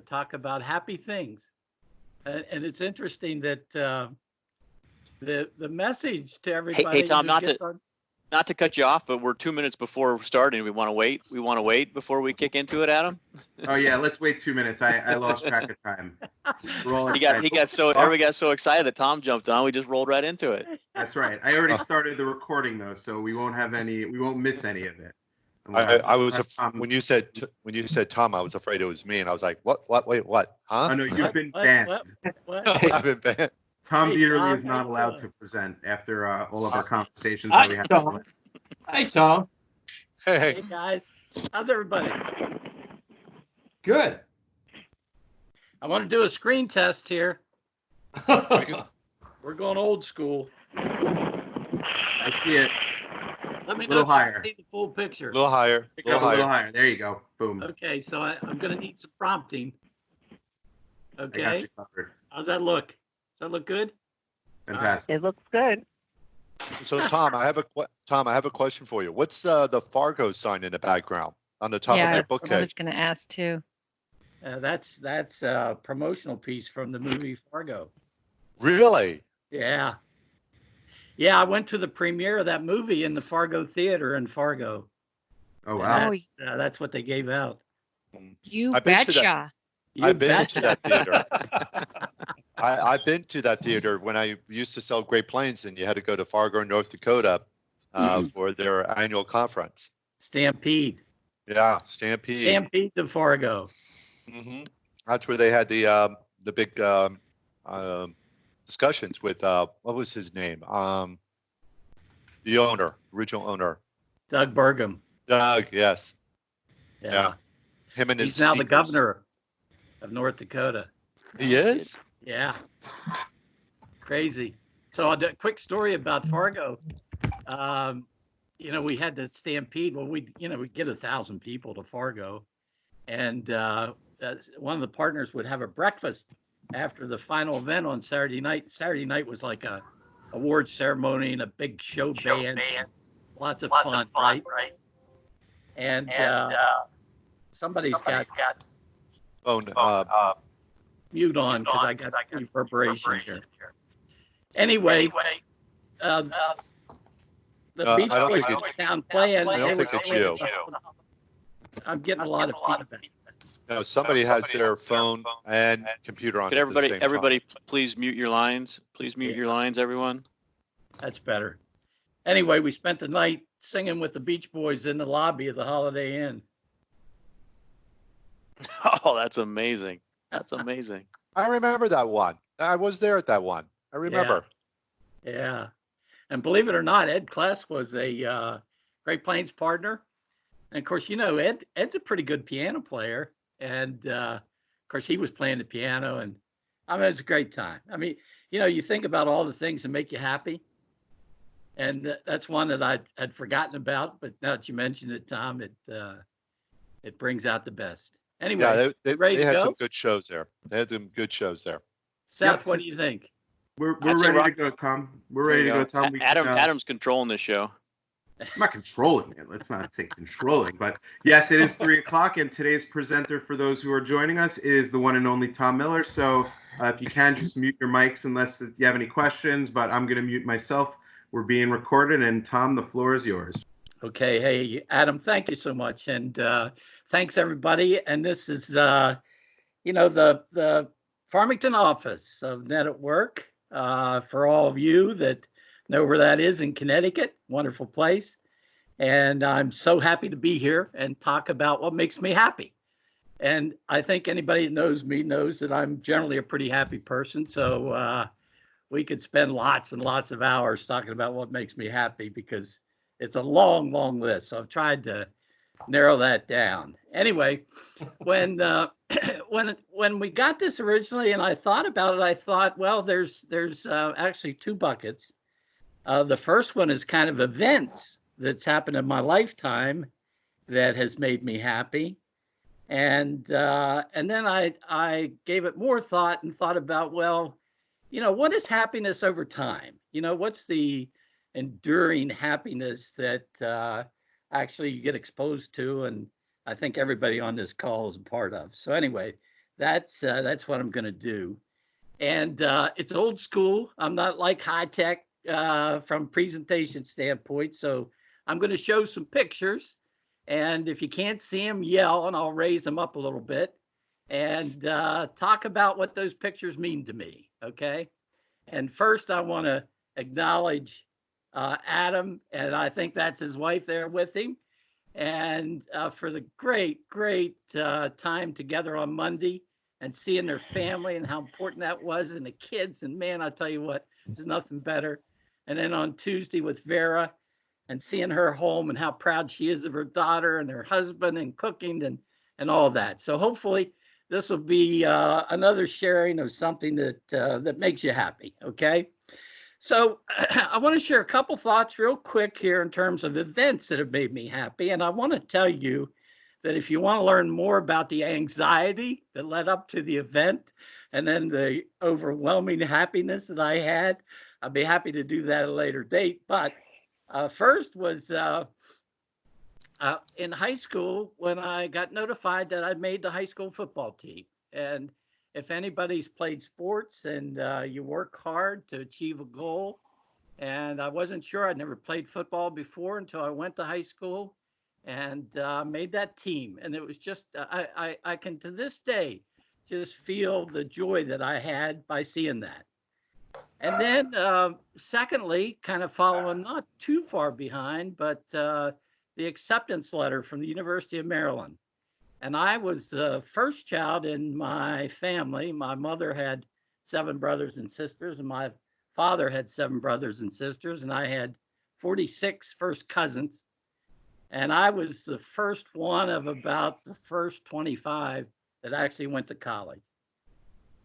talk about happy things. And it's interesting that the message to Hey, everybody Tom, who gets on. not to cut you off, but we're 2 minutes before starting. We want to wait. We want to wait before we kick into it, Adam. Oh yeah, let's wait 2 minutes. I lost track of time. We're all He excited. got so everybody got so excited that Tom jumped on. We just rolled right into it. That's right. I already started the recording though, so we won't miss any of it. I was when you said Tom, I was afraid it was me, and I was like, what? Wait, what? Huh? Oh no, you've been What? banned. I've been banned. Tom Hey, Dieterle Tom, is how not you allowed doing? to present after all of our conversations that we Hi, had. Tom. Hi, Tom. Hey guys, how's everybody? Good. I want to do a screen test here. We're going old school. I see it. Let me know Little if you higher. can see the full A picture. little higher. Pick it up a little higher. There you go. Boom. Okay, so I'm going to need some prompting. I got Okay, you covered. how's that look? Does that look good? Fantastic. It looks good. So Tom, I have a question for you. What's the Fargo sign in the background on the top of Yeah, your I bookcase? was going to ask too. That's a promotional piece from the movie Fargo. Really? Yeah. Yeah, I went to the premiere of that movie in the Fargo Theater in Fargo. Oh wow. Oh, That's what they gave out. you I've been to that- betcha. I've been betcha. to that theater. I've been to that theater when I used to sell Great Plains, and you had to go to Fargo, North Dakota, for their annual conference. Stampede. Yeah, Stampede. Stampede to Fargo. hmm That's where they had the big discussions with what was his name? The original owner, Doug Burgum. Doug. Yes, Yeah. him and his. He's now the speakers. governor of North Dakota. He is. Yeah. Crazy. So a quick story about Fargo. We had the Stampede. Well, we get 1,000 people to Fargo, and one of the partners would have a breakfast after the final event on Saturday night. Saturday night was like a award ceremony and a big show band. Lots of fun, right? And somebody's got Oh, mute on because I got reverberation here. Anyway, the Beach I don't Boys think were down playing. I don't They think were- it's you. I'm getting a lot of feedback. No, somebody has their phone and computer on. Could at the same time. everybody please mute your lines? Please mute your lines, everyone. That's better. Anyway, we spent the night singing with the Beach Boys in the lobby of the Holiday Inn. Oh, that's amazing. That's amazing. I remember that one. I was there at that one. I remember. Yeah. And believe it or not, Ed Kless was a Great Plains partner. And of course, Ed's a pretty good piano player. And of course, he was playing the piano. And I mean, it was a great time. I mean, you think about all the things that make you happy. And that's one that I had forgotten about. But now that you mentioned it, Tom, it brings out the best. Anyway, Yeah, they ready to had go? some good shows there. They had some good shows there. Seth, Yep. what do you think? We're I'd say ready to go, Tom. We're ready to go, Tom. We can, Adam's controlling this show. I'm not controlling it. Let's not say controlling, but yes, it is 3:00, and today's presenter, for those who are joining us, is the one and only Tom Miller. So if you can, just mute your mics unless you have any questions, but I'm going to mute myself. We're being recorded, and Tom, the floor is yours. Okay. Hey, Adam, thank you so much. And thanks, everybody. And this is, the Farmington office of Net at Work. For all of you that know where that is in Connecticut, wonderful place. And I'm so happy to be here and talk about what makes me happy. And I think anybody that knows me knows that I'm generally a pretty happy person. So we could spend lots and lots of hours talking about what makes me happy because it's a long, long list. So I've tried to narrow that down. Anyway, when we got this originally and I thought about it, I thought, well, there's actually two buckets. The first one is kind of events that's happened in my lifetime that has made me happy. And then I gave it more thought and thought about, well, what is happiness over time? What's the enduring happiness that actually you get exposed to, and I think everybody on this call is a part of. So anyway, that's what I'm going to do. And it's old school. I'm not like high tech from presentation standpoint. So I'm going to show some pictures. And if you can't see them, yell and I'll raise them up a little bit and talk about what those pictures mean to me. Okay. And first, I want to acknowledge Adam, and I think that's his wife there with him, and for the great time together on Monday and seeing their family and how important that was, and the kids. And man, I tell you what, there's nothing better. And then on Tuesday with Vera and seeing her home and how proud she is of her daughter and her husband and cooking and all that. So hopefully this will be another sharing of something that makes you happy. Okay. So I want to share a couple thoughts real quick here in terms of events that have made me happy. And I want to tell you that if you want to learn more about the anxiety that led up to the event and then the overwhelming happiness that I had, I'd be happy to do that at a later date. But first was in high school when I got notified that I'd made the high school football team. And if anybody's played sports and you work hard to achieve a goal, and I wasn't sure, I'd never played football before until I went to high school and made that team. And it was just, I can to this day just feel the joy that I had by seeing that. And then secondly, kind of following not too far behind, but the acceptance letter from the University of Maryland. And I was the first child in my family. My mother had 7 brothers and sisters, and my father had 7 brothers and sisters, and I had 46 first cousins. And I was the first one of about the first 25 that actually went to college.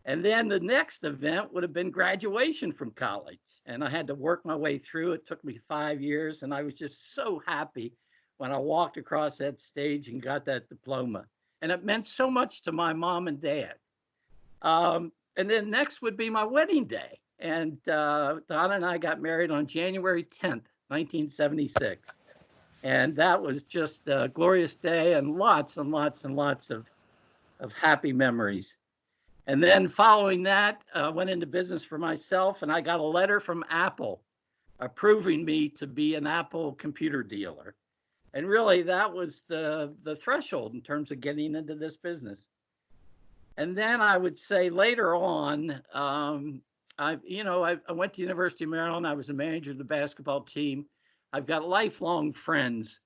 And then the next event would have been graduation from college. And I had to work my way through. It took me 5 years, and I was just so happy when I walked across that stage and got that diploma. And it meant so much to my mom and dad. And then next would be my wedding day. And Donna and I got married on January 10th, 1976. And that was just a glorious day and lots of happy memories. And then following that, went into business for myself, and I got a letter from Apple approving me to be an Apple computer dealer. And really, that was the threshold in terms of getting into this business. And then I would say later on, I went to University of Maryland. I was a manager of the basketball team. I've got lifelong friends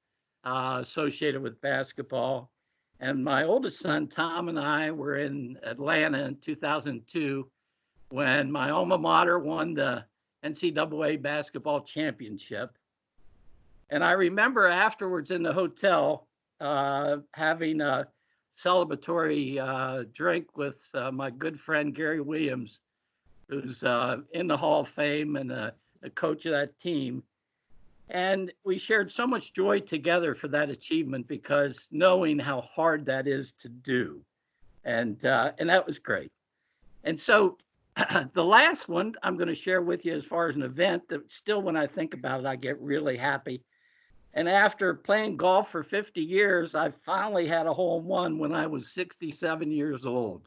associated with basketball. And my oldest son, Tom, and I were in Atlanta in 2002 when my alma mater won the NCAA basketball championship. And I remember afterwards in the hotel having a celebratory drink with my good friend Gary Williams, who's in the Hall of Fame and a coach of that team. And we shared so much joy together for that achievement because knowing how hard that is to do. And that was great. And so the last one I'm going to share with you as far as an event that still, when I think about it, I get really happy. And after playing golf for 50 years, I finally had a hole-in-one when I was 67 years old.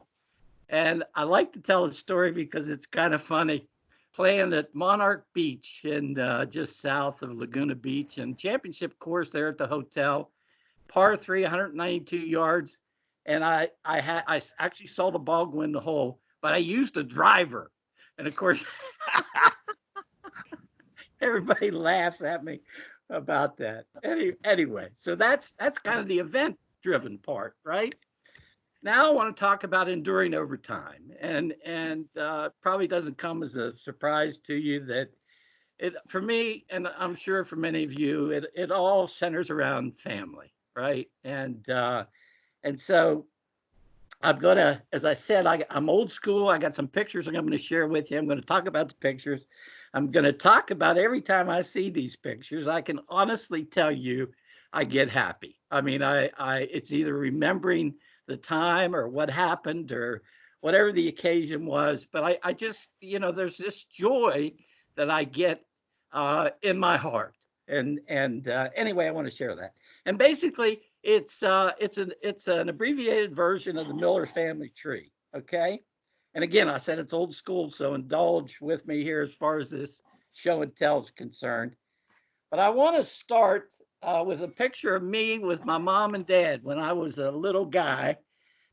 And I like to tell the story because it's kind of funny. Playing at Monarch Beach and just south of Laguna Beach, and championship course there at the hotel, par 3, 192 yards. And I actually saw the ball go in the hole, but I used a driver. And of course, everybody laughs at me about that. Anyway, so that's kind of the event-driven part, right? Now I want to talk about enduring over time, and probably doesn't come as a surprise to you that it, for me, and I'm sure for many of you, it all centers around family, right? And so I'm gonna, as I said, I'm old school. I got some pictures I'm going to share with you. I'm going to talk about the pictures. I'm going to talk about every time I see these pictures. I can honestly tell you, I get happy. I mean, it's either remembering the time or what happened or whatever the occasion was. But I just, there's this joy that I get in my heart. And anyway, I want to share that. And basically, it's an abbreviated version of the Miller family tree. Okay. And again, I said it's old school, so indulge with me here as far as this show and tell is concerned. But I want to start with a picture of me with my mom and dad when I was a little guy.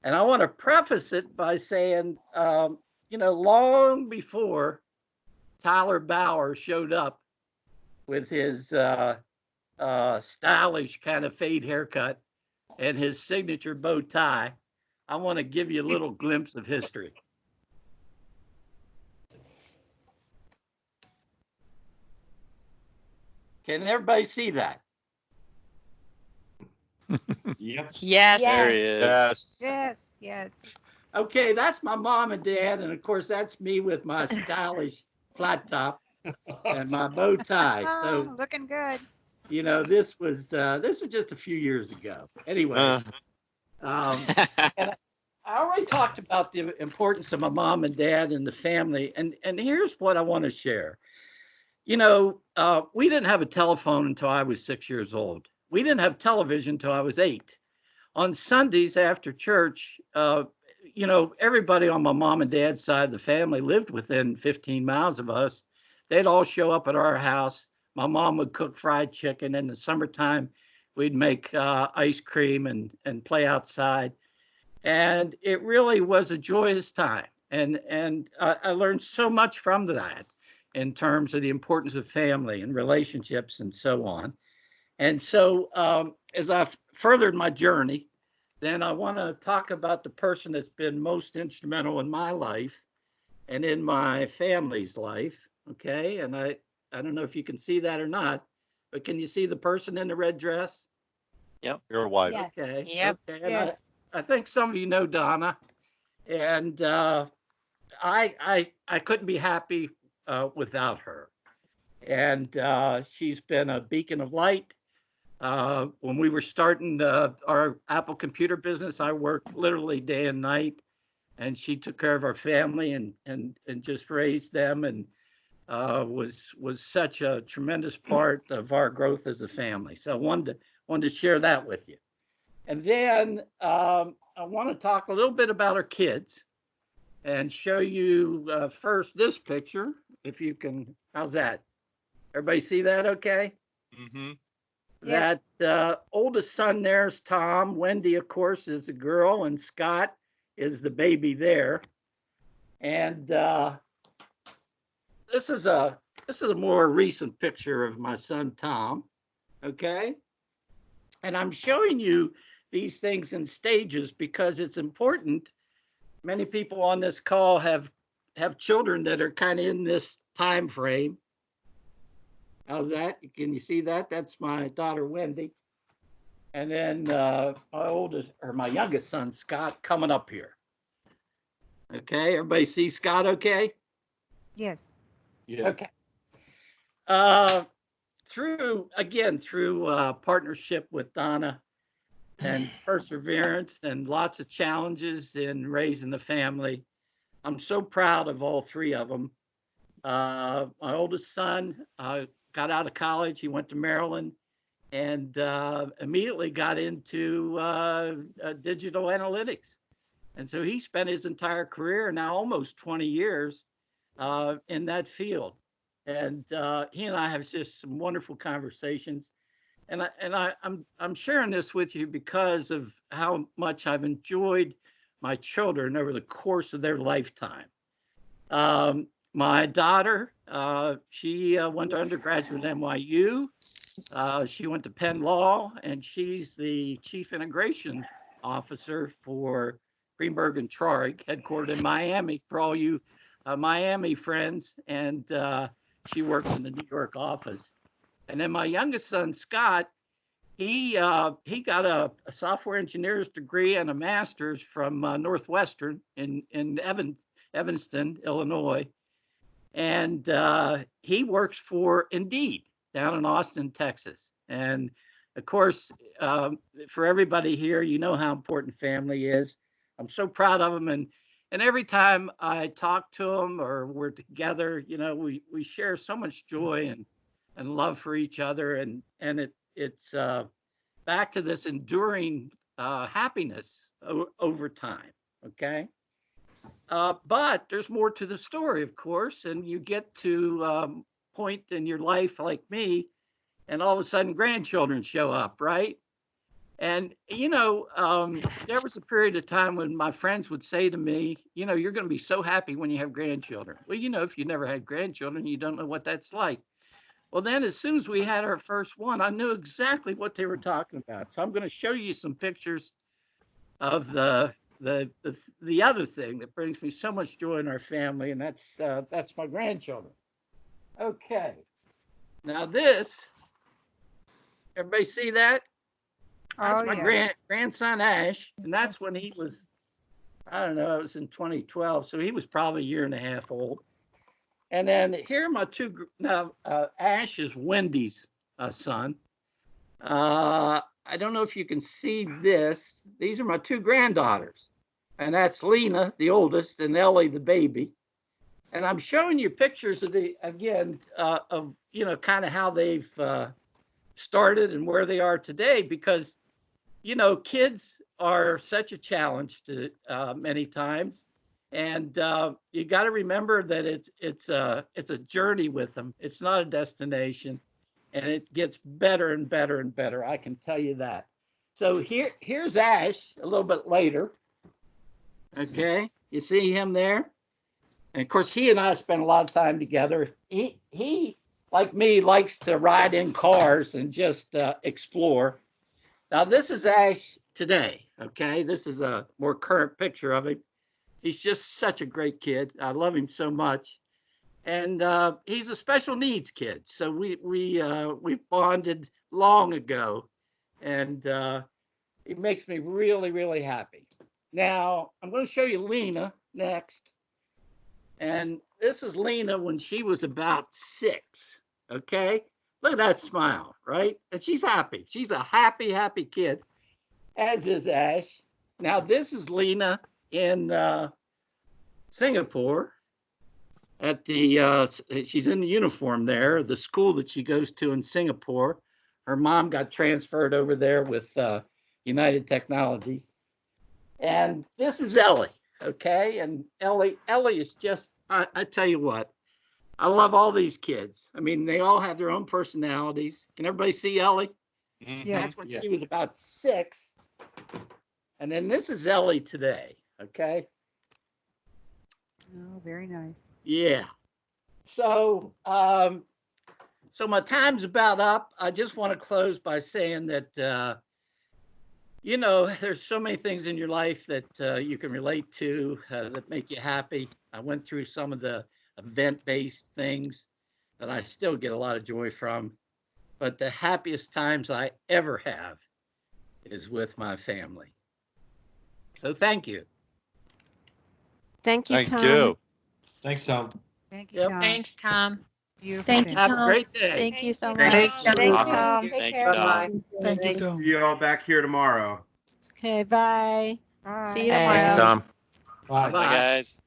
And I want to preface it by saying, long before Tyler Bauer showed up with his stylish kind of fade haircut and his signature bow tie, I want to give you a little glimpse of history. Can everybody see that? Yep. Yes. There he is. Yes. Yes, yes. Okay, that's my mom and dad, and of course that's me with my stylish flat top and my bow tie. Oh, So looking good. this was just a few years ago. Anyway, um, and I already talked about the importance of my mom and dad and the family, and here's what I want to share. We didn't have a telephone until I was 6 years old. We didn't have television until I was 8. On Sundays after church, everybody on my mom and dad's side of the family lived within 15 miles of us. They'd all show up at our house. My mom would cook fried chicken. In the summertime, we'd make ice cream and play outside. And it really was a joyous time. And I learned so much from that in terms of the importance of family and relationships and so on. And so as I've furthered my journey, then I want to talk about the person that's been most instrumental in my life and in my family's life. Okay. And I don't know if you can see that or not, but can you see the person in the red dress? You're white. Yes. Okay. Yep. Okay. And Yes. I think some of you know Donna, and I couldn't be happy without her. And she's been a beacon of light. When we were starting our Apple computer business, I worked literally day and night, and she took care of our family and just raised them, and was such a tremendous part of our growth as a family. So I wanted to share that with you. And then I want to talk a little bit about our kids and show you first this picture, if you can. How's that? Everybody see that okay? Mm-hmm. Yes. That oldest son there is Tom. Wendy, of course, is the girl, and Scott is the baby there. And this is a more recent picture of my son Tom. Okay, and I'm showing you these things in stages because it's important. Many people on this call have children that are kind of in this time frame. How's that? Can you see that? That's my daughter Wendy, and then my youngest son Scott coming up here. Okay, everybody see Scott? Okay. Yes. Yeah. Okay. Through partnership with Donna and perseverance and lots of challenges in raising the family, I'm so proud of all three of them. My oldest son got out of college. He went to Maryland and immediately got into digital analytics. And so he spent his entire career, now almost 20 years, in that field. And he and I have just some wonderful conversations. And I'm sharing this with you because of how much I've enjoyed my children over the course of their lifetime. My daughter, she went to undergraduate at NYU. She went to Penn Law, and she's the chief integration officer for Greenberg and Traurig, headquartered in Miami, for all you Miami friends. And she works in the New York office. And then my youngest son, Scott, he got a software engineer's degree and a master's from Northwestern in Evanston, Illinois. And he works for Indeed down in Austin, Texas. And of course, for everybody here, you know how important family is. I'm so proud of them. And every time I talk to them or we're together, we share so much joy and love for each other. And it's back to this enduring happiness over time. Okay. But there's more to the story, of course, and you get to point in your life like me, and all of a sudden grandchildren show up, right? And there was a period of time when my friends would say to me, you're going to be so happy when you have grandchildren. Well, if you never had grandchildren, you don't know what that's like. Well, then as soon as we had our first one, I knew exactly what they were talking about. So I'm going to show you some pictures of the other thing that brings me so much joy in our family, and that's my grandchildren. Okay. Now this, everybody see that? That's Oh, my yeah. grandson Ash, and that's when he was, I don't know, it was in 2012, so he was probably a year and a half old. And then here are my two. Now Ash is Wendy's son. I don't know if you can see this. These are my two granddaughters, and that's Lena, the oldest, and Ellie, the baby. And I'm showing you pictures of of kind of how they've started and where they are today, because kids are such a challenge to many times, and you got to remember that it's a journey with them. It's not a destination, and it gets better and better and better. I can tell you that. So here's Ash a little bit later. Okay, you see him there, and of course he and I spent a lot of time together. He like me likes to ride in cars and just explore. Now, this is Ash today, okay? This is a more current picture of him. He's just such a great kid. I love him so much. And he's a special needs kid. So we bonded long ago, and it makes me really, really happy. Now, I'm going to show you Lena next. And this is Lena when she was about 6, okay? Look at that smile, right? And she's happy. She's a happy, happy kid, as is Ash. Now, this is Lena in Singapore at she's in the uniform there, the school that she goes to in Singapore. Her mom got transferred over there with United Technologies. And this is Ellie, okay? And Ellie is just, I tell you what, I love all these kids. I mean, they all have their own personalities. Can everybody see Ellie? Yes. That's when she was about 6. And then this is Ellie today, okay? Oh, very nice. Yeah. So, so my time's about up. I just want to close by saying that, there's so many things in your life that you can relate to that make you happy. I went through some of the event-based things that I still get a lot of joy from. But the happiest times I ever have is with my family. So thank you. Thank you, Thank Tom. you. Thanks, Tom. Thank you, Yep. Tom. Thanks, Tom. Beautiful Thank you, family. Have a Tom. great day. Thank you so Thank much. you. Thank you, Tom. Tom. Take Thank care. you, Tom. Thank you, Tom. See you all back here tomorrow. Okay, bye. Bye. See you Thanks, tomorrow. Tom. Bye. Bye, guys.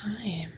Hi.